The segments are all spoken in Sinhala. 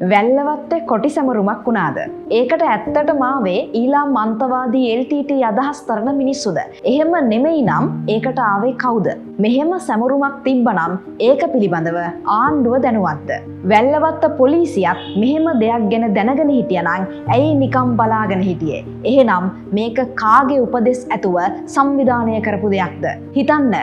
වැල්ලවත්තේ කොටි සැමරුමක් වුණාද? ඒකට ඇත්තටම ආවේ ඊළාම් අන්තවාදී LTT අදහස් කරන මිනිස්සුද? එහෙම නෙමෙයි නම් ඒකට ආවේ කවුද? මෙහෙම සැමරුමක් තිබ්බනම් ඒක පිළිබඳව ආණ්ඩුව දැනුවත්ද? වැල්ලවත්ත පොලිසියත් මෙහෙම දෙයක් ගැන දැනගෙන හිටියනම් ඇයි නිකම් බලාගෙන හිටියේ? එහෙනම් මේක කාගේ උපදෙස් ඇතුව සංවිධානය කරපු දෙයක්ද? හිතන්න,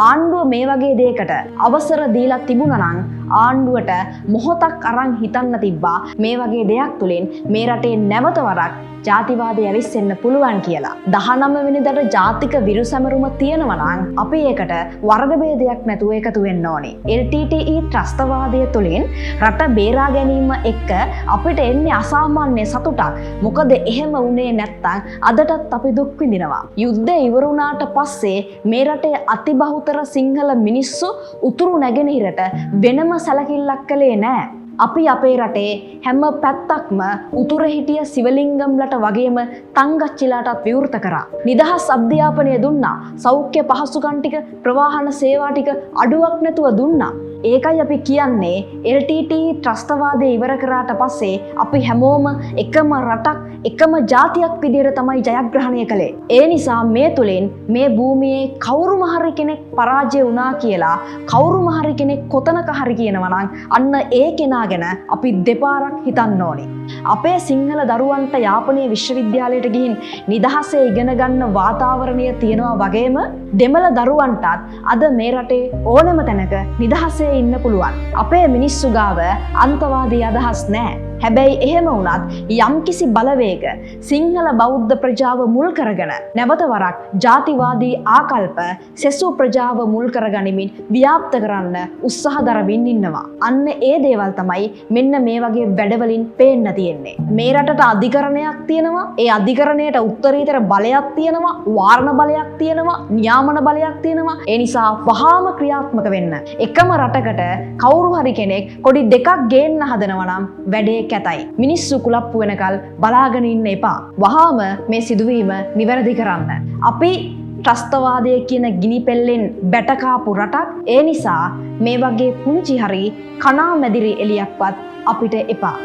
ආණ්ඩුව මේ වගේ දෙයකට අවසර දීලා තිබුණා නම් ආණ්ඩුවට මොහොතක් අරන් හිතන්න තිබ්බා මේ වගේ දෙයක් තුලින් මේ රටේ නැවත වරක් ජාතිවාදය ඇවිස්සෙන්න පුළුවන් කියලා. 19 වෙනිදාට ජාතික විරුසැමරුම තියෙනවා නම් අපි ඒකට වර්ග ભેදයක් නැතුව එකතු වෙන්න ඕනේ. LTTE ත්‍රස්තවාදය තුලින් රට බේරා ගැනීම එක්ක අපිට එන්නේ අසාමාන්‍ය සතුටක්. මොකද එහෙම වුණේ නැත්තම් අදටත් අපි දුක් විඳිනවා. යුද්ධය ඉවර වුණාට පස්සේ මේ රටේ අතිබහුතර සිංහල මිනිස්සු උතුරු නැගෙනහිරට වෙනම සැලකිල්ලක් කළේ නැහැ. අපි අපේ රටේ හැම පැත්තක්ම උතුර හිටිය සිවලිංගම්ලට වගේම තංගච්චිලාටත් විවෘත කරා. නිදහස් අධ්‍යාපනය දුන්නා. සෞඛ්‍ය පහසුකම් ටික, ප්‍රවාහන සේවා ටික අඩුවක් නැතුව දුන්නා. ඒකයි අපි කියන්නේ LTT ත්‍රස්තවාදය ඉවර කරාට පස්සේ අපි හැමෝම එකම රටක්, එකම ජාතියක් විදිහට තමයි ජයග්‍රහණය කළේ. ඒ නිසා මේ තුලින් මේ භූමියේ කවුරුම හරි කෙනෙක් පරාජය වුණා කියලා කවුරුම හරි කෙනෙක් කොතනක හරි කියනවා නම් අන්න ඒ කෙනා ගැන අපි දෙපාරක් හිතන්න ඕනේ. අපේ සිංහල දරුවන්ට යාපනයේ විශ්වවිද්‍යාලයට ගිහින් නිදහසේ ඉගෙන ගන්න වාතාවරණය තියෙනවා වගේම දෙමළ දරුවන්ටත් අද මේ රටේ ඕනම තැනක නිදහසේ ඉන්න පුළුවන්. අපේ මිනිස්සු ගාව අන්තවාදී අදහස් නැහැ. හැබැයි එහෙම වුණත් යම්කිසි බලවේග සිංහල බෞද්ධ ප්‍රජාව මුල් කරගෙන නැවත වරක් ජාතිවාදී ආකල්ප සෙසු ප්‍රජාව මුල් කරගනිමින් ව්‍යාප්ත කරන්න උත්සාහ දරමින් ඉන්නවා. අන්න ඒ දේවල් තමයි මෙන්න මේ වගේ වැඩවලින් පේන්න තියෙන්නේ. මේ රටට අධිකරණයක් තියෙනවා. ඒ අධිකරණයට උත්තරීතර බලයක් තියෙනවා. වාරණ බලයක් තියෙනවා. නියාමන බලයක් තියෙනවා. ඒ නිසා වහාම ක්‍රියාත්මක වෙන්න. එකම රටකට කවුරු හරි කෙනෙක් කොඩි දෙකක් ගේන්න හදනවා නම් වැඩේ කැතයි. මිනිස්සු කුලප්පු වෙනකල් බලාගෙන ඉන්න එපා. වහාම මේ සිදුවීම නිවැරදි කරන්න. අපි ත්‍රස්තවාදය කියන ගිනි පෙල්ලෙන් බැටකාපු රටක්. ඒ නිසා මේ වගේ පුංචි හරි කණා මැදිරි එලියක්වත් අපිට එපා.